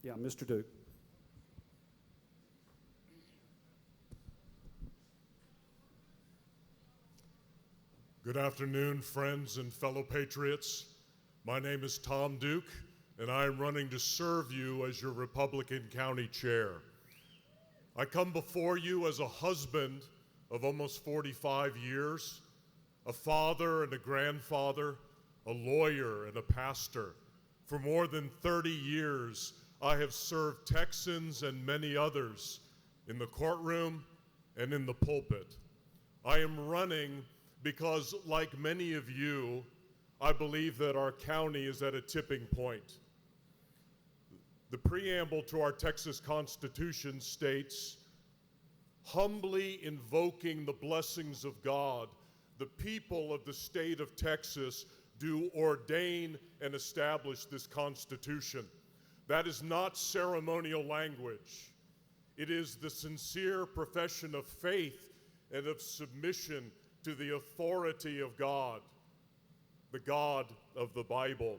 Yeah, Mr. Duke. Good afternoon, friends and fellow patriots. My name is Tom Duke, and I am running to serve you as your Republican County Chair. I come before you as a husband of almost 45 years, a father and a grandfather, a lawyer and a pastor. For more than 30 years, I have served Texans and many others in the courtroom and in the pulpit. I am running because, like many of you, I believe that our county is at a tipping point. The preamble to our Texas Constitution states, humbly invoking the blessings of God, the people of the state of Texas do ordain and establish this Constitution. That is not ceremonial language. It is the sincere profession of faith and of submission to the authority of God, the God of the Bible.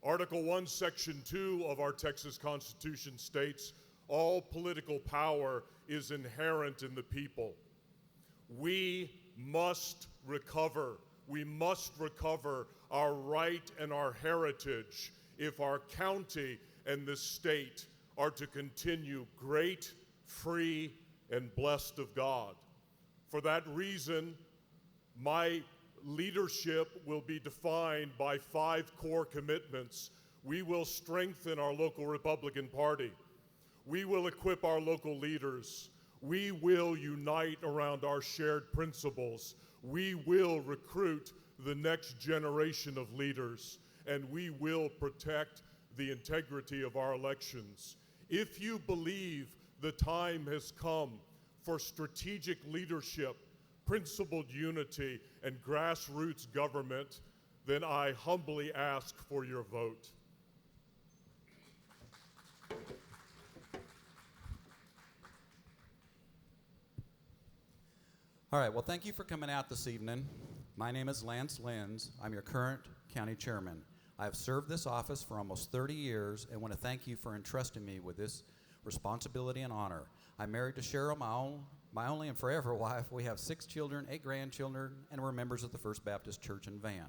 Article 1, Section 2 of our Texas Constitution states, all political power is inherent in the people. We must recover our right and our heritage if our county and this state are to continue great, free, and blessed of God. For that reason, my leadership will be defined by 5 core commitments. We will strengthen our local Republican Party. We will equip our local leaders. We will unite around our shared principles. We will recruit the next generation of leaders, and we will protect the integrity of our elections. If you believe the time has come for strategic leadership, principled unity, and grassroots government, then I humbly ask for your vote. All right, well, thank you for coming out this evening. My name is Lenz. I'm your current county chairman. I have served this office for almost 30 years and want to thank you for entrusting me with this responsibility and honor. I'm married to Cheryl, my only and forever wife. We have 6 children, 8 grandchildren, and we're members of the First Baptist Church in Van.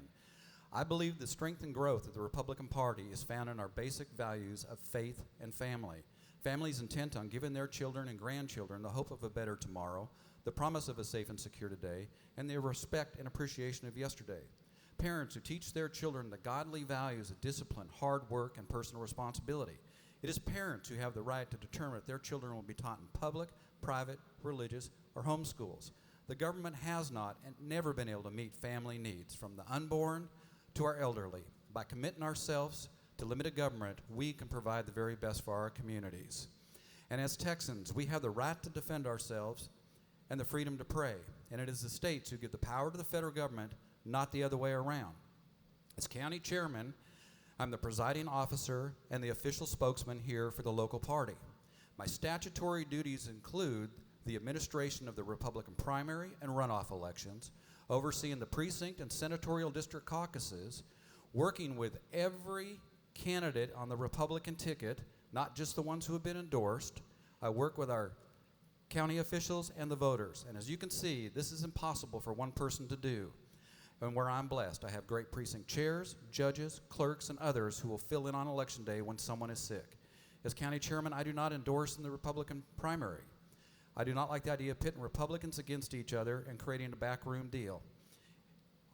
I believe the strength and growth of the Republican Party is found in our basic values of faith and family. Families intent on giving their children and grandchildren the hope of a better tomorrow, the promise of a safe and secure today, and the respect and appreciation of yesterday. Parents who teach their children the godly values of discipline, hard work, and personal responsibility. It is parents who have the right to determine if their children will be taught in public, private, religious, or home schools. The government has not and never been able to meet family needs, from the unborn to our elderly. By committing ourselves to limited government, we can provide the very best for our communities. And as Texans, we have the right to defend ourselves and the freedom to pray. And it is the states who give the power to the federal government, not the other way around. As county chairman, I'm the presiding officer and the official spokesman here for the local party. My statutory duties include the administration of the Republican primary and runoff elections, overseeing the precinct and senatorial district caucuses, working with every candidate on the Republican ticket, not just the ones who have been endorsed. I work with our county officials and the voters. And as you can see, this is impossible for one person to do. And where I'm blessed, I have great precinct chairs, judges, clerks, and others who will fill in on election day when someone is sick. As county chairman, I do not endorse in the Republican primary. I do not like the idea of pitting Republicans against each other and creating a backroom deal.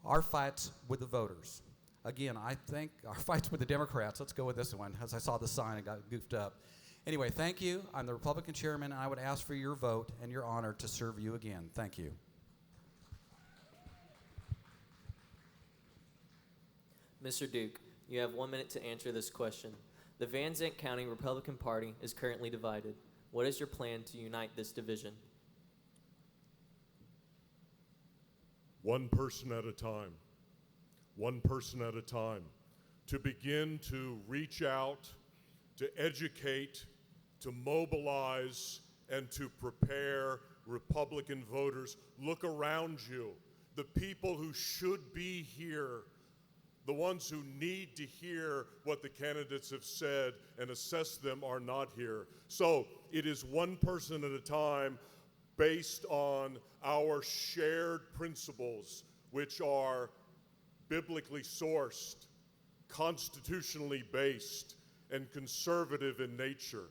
Our fight's with the voters. Again, I think our fight's with the Democrats. Let's go with this one, as I saw the sign and got goofed up. Anyway, thank you. I'm the Republican chairman, and I would ask for your vote and your honor to serve you again. Thank you. Mr. Duke, you have 1 minute to answer this question. The Van Zandt County Republican Party is currently divided. What is your plan to unite this division? One person at a time. One person at a time. To begin to reach out, to educate, to mobilize, and to prepare Republican voters. Look around you. The people who should be here, The ones who need to hear what the candidates have said and assess them are not here. So it is one person at a time based on our shared principles, which are biblically sourced, constitutionally based, and conservative in nature.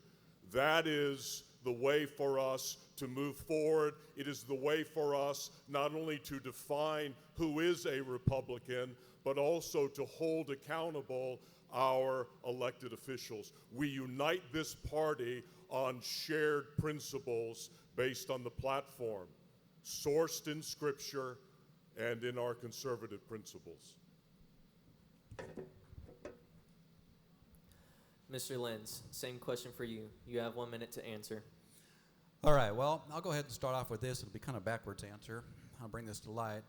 That is the way for us to move forward. It is the way for us not only to define who is a Republican, but also to hold accountable our elected officials. We unite this party on shared principles based on the platform, sourced in Scripture and in our conservative principles. Mr. Lenz, same question for you. You have 1 minute to answer. All right, well, I'll go ahead and start off with this. It'll be kind of backwards answer. I'll bring this to light.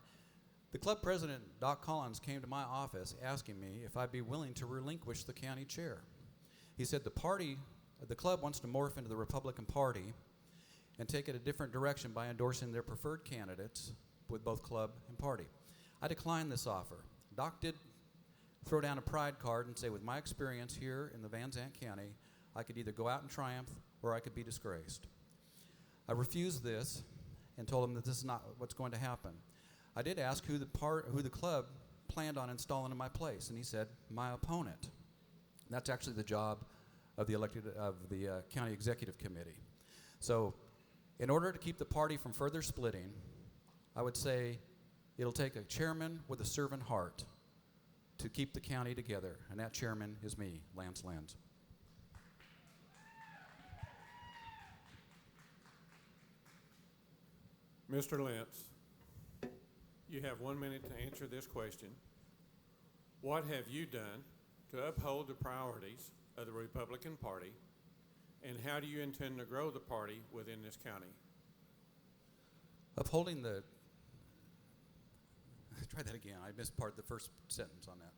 The club president, Doc Collins, came to my office asking me if I'd be willing to relinquish the county chair. He said the club wants to morph into the Republican Party and take it a different direction by endorsing their preferred candidates with both club and party. I declined this offer. Doc did throw down a pride card and say, with my experience here in the Van Zandt County, I could either go out in triumph or I could be disgraced. I refused this and told him that this is not what's going to happen. I did ask who the club planned on installing in my place, and he said, my opponent. That's actually the job of the county executive committee. So in order to keep the party from further splitting, I would say it'll take a chairman with a servant heart to keep the county together, and that chairman is me, Lenz. Mr. Lenz, you have 1 minute to answer this question. What have you done to uphold the priorities of the Republican Party, and how do you intend to grow the party within this county? Upholding the... Try that again. I missed the first sentence on that.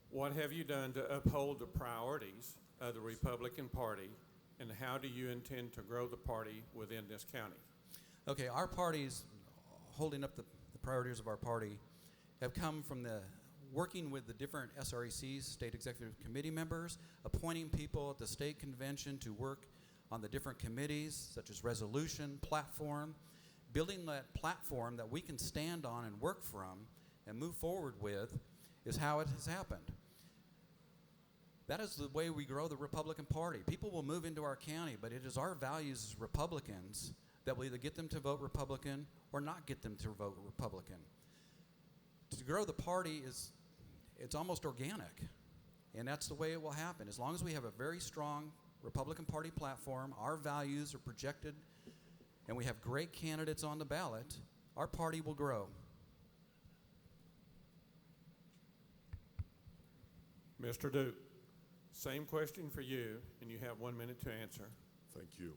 What have you done to uphold the priorities of the Republican Party, and how do you intend to grow the party within this county? Okay, our parties, holding up the priorities of our party, have come from the working with the different SRECs, state executive committee members, appointing people at the state convention to work on the different committees, such as resolution, platform, building that platform that we can stand on and work from and move forward with is how it has happened. That is the way we grow the Republican Party. People will move into our county, but it is our values as Republicans that will either get them to vote Republican or not get them to vote Republican. To grow the party it's almost organic, and that's the way it will happen. As long as we have a very strong Republican Party platform, our values are projected, and we have great candidates on the ballot, our party will grow. Mr. Duke, same question for you, and you have 1 minute to answer. Thank you.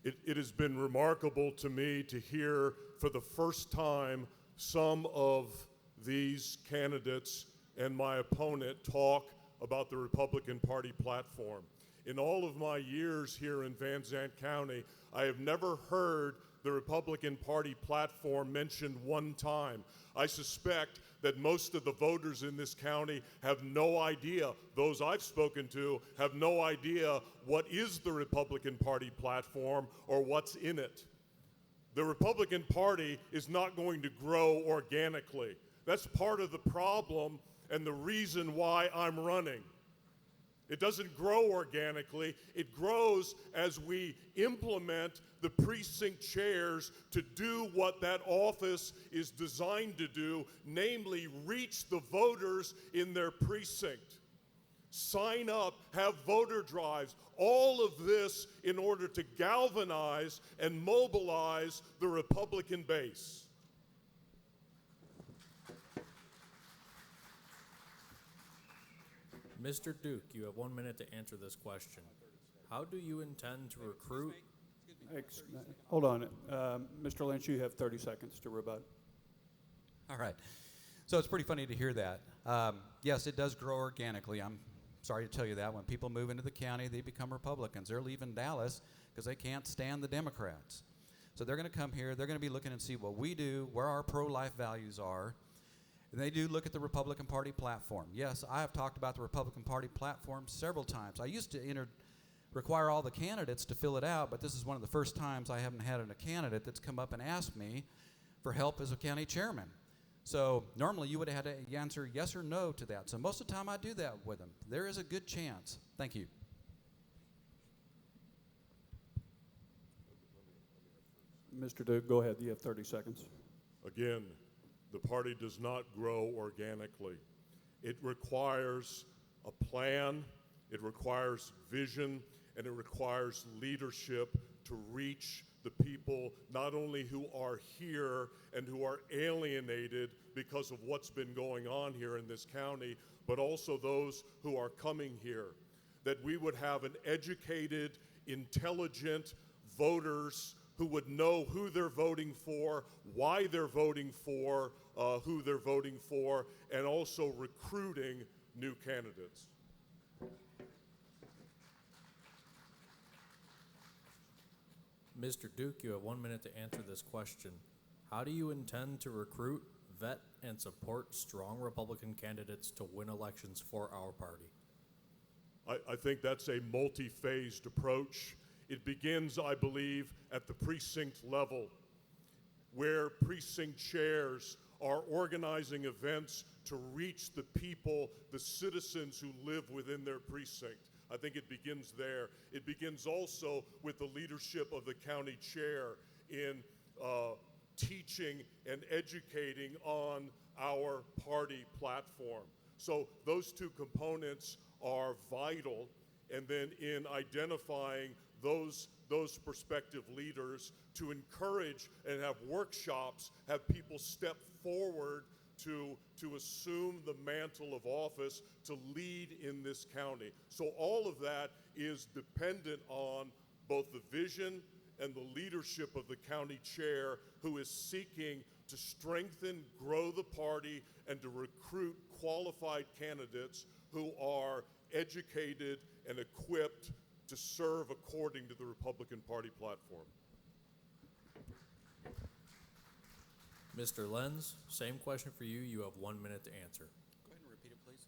It has been remarkable to me to hear for the first time some of these candidates and my opponent talk about the Republican Party platform. In all of my years here in Van Zandt County, I have never heard the Republican Party platform mentioned one time. I suspect that most of the voters in this county have no idea, those I've spoken to have no idea what is the Republican Party platform or what's in it. The Republican Party is not going to grow organically. That's part of the problem and the reason why I'm running. It doesn't grow organically. It grows as we implement the precinct chairs to do what that office is designed to do, namely reach the voters in their precinct. Sign up, have voter drives, all of this in order to galvanize and mobilize the Republican base. Mr. Duke, you have 1 minute to answer this question. How do you intend to recruit? Hold on. Mr. Lynch, you have 30 seconds to rebut. All right. So it's pretty funny to hear that. Yes, it does grow organically. I'm sorry to tell you that. When people move into the county, they become Republicans. They're leaving Dallas because they can't stand the Democrats. So they're going to come here. They're going to be looking and see what we do, where our pro-life values are. And they do look at the Republican Party platform. Yes, I have talked about the Republican Party platform several times. I used to require all the candidates to fill it out, but this is one of the first times I haven't had a candidate that's come up and asked me for help as a county chairman. So normally you would have had to answer yes or no to that. So most of the time I do that with them. There is a good chance. Thank you. Mr. Duke, go ahead. You have 30 seconds. Again, the party does not grow organically. It requires a plan, it requires vision, and it requires leadership to reach the people not only who are here and who are alienated because of what's been going on here in this county, but also those who are coming here. That we would have an educated, intelligent voters who would know who they're voting for, why they're voting for, who they're voting for, and also recruiting new candidates. Mr. Duke, you have 1 minute to answer this question. How do you intend to recruit, vet, and support strong Republican candidates to win elections for our party? I think that's a multi-phased approach. It begins, I believe, at the precinct level, where precinct chairs are organizing events to reach the people, the citizens who live within their precinct. I think it begins there. It begins also with the leadership of the county chair in teaching and educating on our party platform. So those two components are vital, and then in identifying those prospective leaders to encourage and have workshops, have people step forward to assume the mantle of office to lead in this county. So all of that is dependent on both the vision and the leadership of the county chair, who is seeking to strengthen, grow the party, and to recruit qualified candidates who are educated and equipped to serve according to the Republican Party platform. Mr. Lenz, same question for you. You have 1 minute to answer. Go ahead and repeat it, please.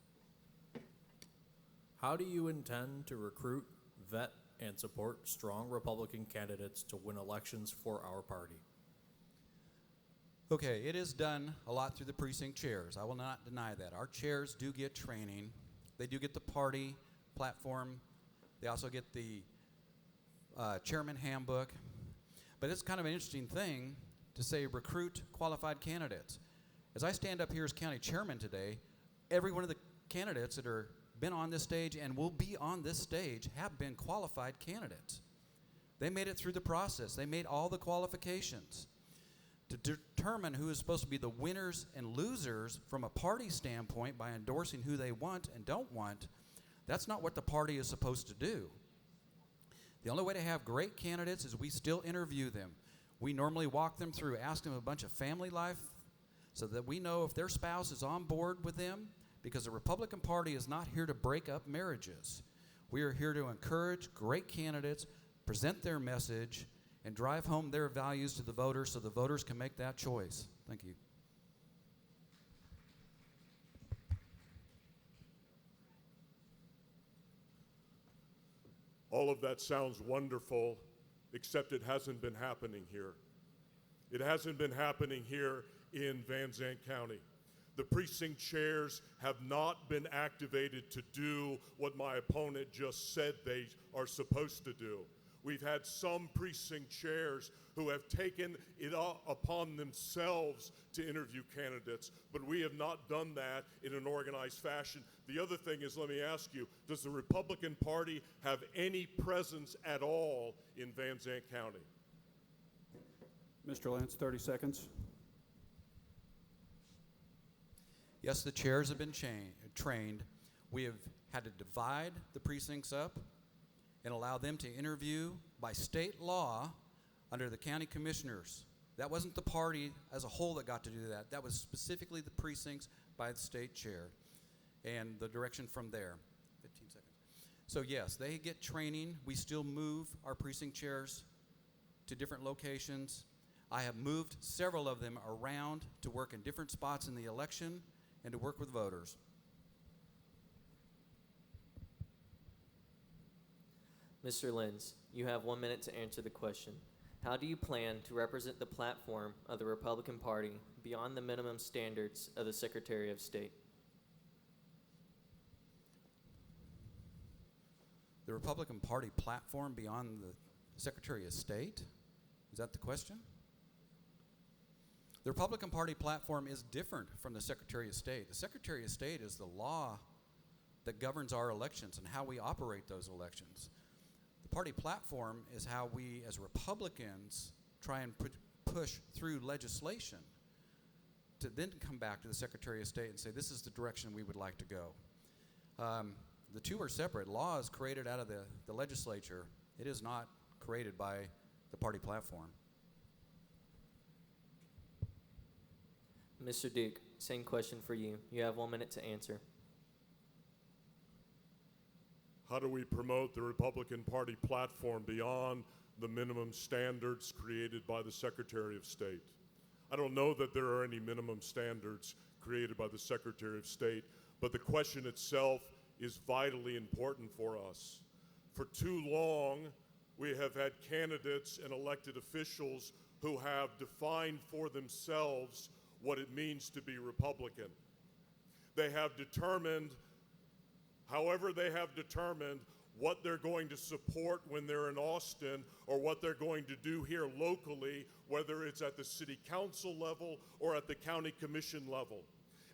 How do you intend to recruit, vet, and support strong Republican candidates to win elections for our party? Okay, it is done a lot through the precinct chairs. I will not deny that. Our chairs do get training. They do get the party platform. They also get the chairman handbook. But it's kind of an interesting thing to say recruit qualified candidates. As I stand up here as county chairman today, every one of the candidates that are been on this stage and will be on this stage have been qualified candidates. They made it through the process. They made all the qualifications. To determine who is supposed to be the winners and losers from a party standpoint by endorsing who they want and don't want, that's not what the party is supposed to do. The only way to have great candidates is we still interview them. We normally walk them through, ask them a bunch of family life so that we know if their spouse is on board with them, because the Republican Party is not here to break up marriages. We are here to encourage great candidates, present their message, and drive home their values to the voters so the voters can make that choice. Thank you. All of that sounds wonderful, except it hasn't been happening here. It hasn't been happening here in Van Zandt County. The precinct chairs have not been activated to do what my opponent just said they are supposed to do. We've had some precinct chairs who have taken it upon themselves to interview candidates, but we have not done that in an organized fashion. The other thing is, let me ask you, does the Republican Party have any presence at all in Van Zandt County? Mr. Lenz, 30 seconds. Yes, the chairs have been trained. We have had to divide the precincts up and allow them to interview by state law under the county commissioners. That wasn't the party as a whole that got to do that. That was specifically the precincts by the state chair and the direction from there. 15 seconds. So yes, they get training. We still move our precinct chairs to different locations. I have moved several of them around to work in different spots in the election and to work with voters. Mr. Lenz, you have 1 minute to answer the question. How do you plan to represent the platform of the Republican Party beyond the minimum standards of the Secretary of State? The Republican Party platform beyond the Secretary of State? Is that the question? The Republican Party platform is different from the Secretary of State. The Secretary of State is the law that governs our elections and how we operate those elections. The party platform is how we, as Republicans, try and push through legislation to then come back to the Secretary of State and say, this is the direction we would like to go. The two are separate. Law is created out of the legislature. It is not created by the party platform. Mr. Duke, same question for you. You have 1 minute to answer. How do we promote the Republican Party platform beyond the minimum standards created by the Secretary of State? I don't know that there are any minimum standards created by the Secretary of State, but the question itself is vitally important for us. For too long, we have had candidates and elected officials who have defined for themselves what it means to be Republican. They have determined, however they have determined, what they're going to support when they're in Austin or what they're going to do here locally, whether it's at the city council level or at the county commission level.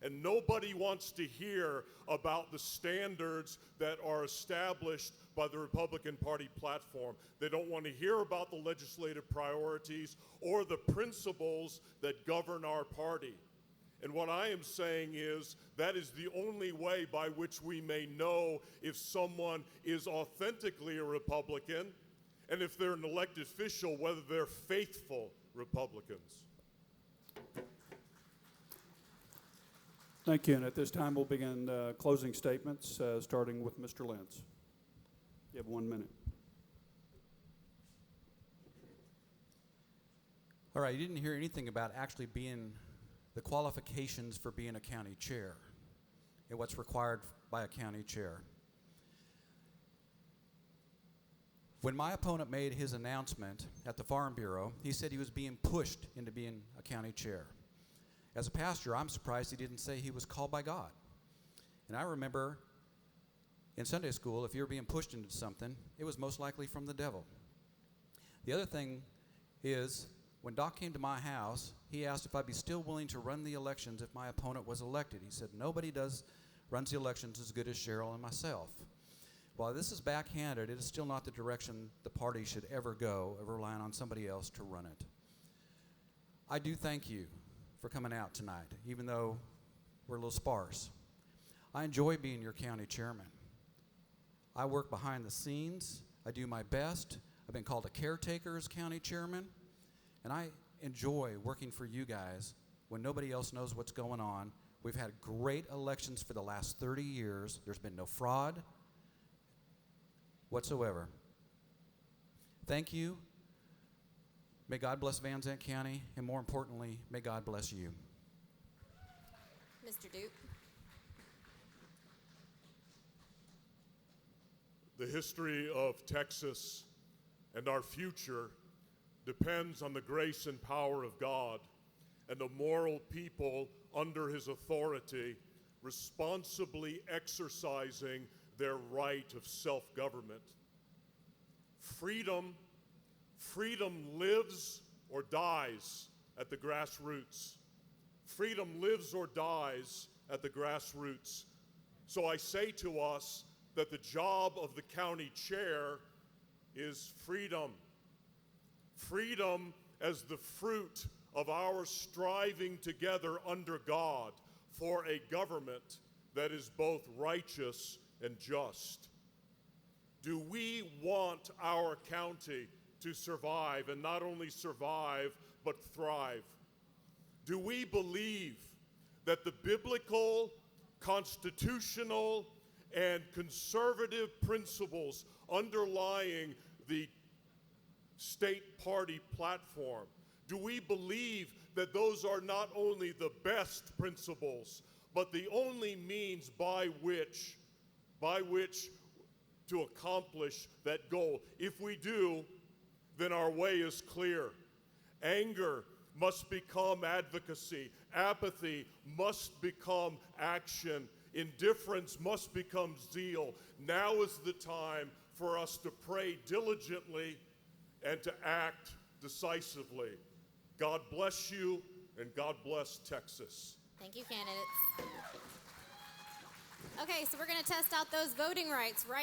And nobody wants to hear about the standards that are established by the Republican Party platform. They don't want to hear about the legislative priorities or the principles that govern our party. And what I am saying is that is the only way by which we may know if someone is authentically a Republican and if they're an elected official, whether they're faithful Republicans. Thank you. And at this time, we'll begin closing statements, starting with Mr. Lenz. You have 1 minute. All right, you didn't hear anything about actually being the qualifications for being a county chair and what's required by a county chair. When my opponent made his announcement at the Farm Bureau, he said he was being pushed into being a county chair. As a pastor, I'm surprised he didn't say he was called by God. And I remember in Sunday school, if you were being pushed into something, it was most likely from the devil. The other thing is, when Doc came to my house, he asked if I'd be still willing to run the elections if my opponent was elected. He said, nobody runs the elections as good as Cheryl and myself. While this is backhanded, it is still not the direction the party should ever go, of relying on somebody else to run it. I do thank you for coming out tonight, even though we're a little sparse. I enjoy being your county chairman. I work behind the scenes. I do my best. I've been called a caretaker as county chairman, and I enjoy working for you guys when nobody else knows what's going on. We've had great elections for the last 30 years. There's been no fraud whatsoever. Thank you. May God bless Van Zandt County, and more importantly, may God bless you. Mr. Duke. The history of Texas and our future depends on the grace and power of God and the moral people under his authority responsibly exercising their right of self-government. Freedom lives or dies at the grassroots. Freedom lives or dies at the grassroots. So I say to us that the job of the county chair is freedom. Freedom as the fruit of our striving together under God for a government that is both righteous and just. Do we want our county to survive, and not only survive, but thrive? Do we believe that the biblical, constitutional, and conservative principles underlying the state party platform? Do we believe that those are not only the best principles, but the only means by which to accomplish that goal? If we do, then our way is clear. Anger must become advocacy. Apathy must become action. Indifference must become zeal. Now is the time for us to pray diligently and to act decisively. God bless you, and God bless Texas. Thank you, candidates. Okay, so we're going to test out those voting rights right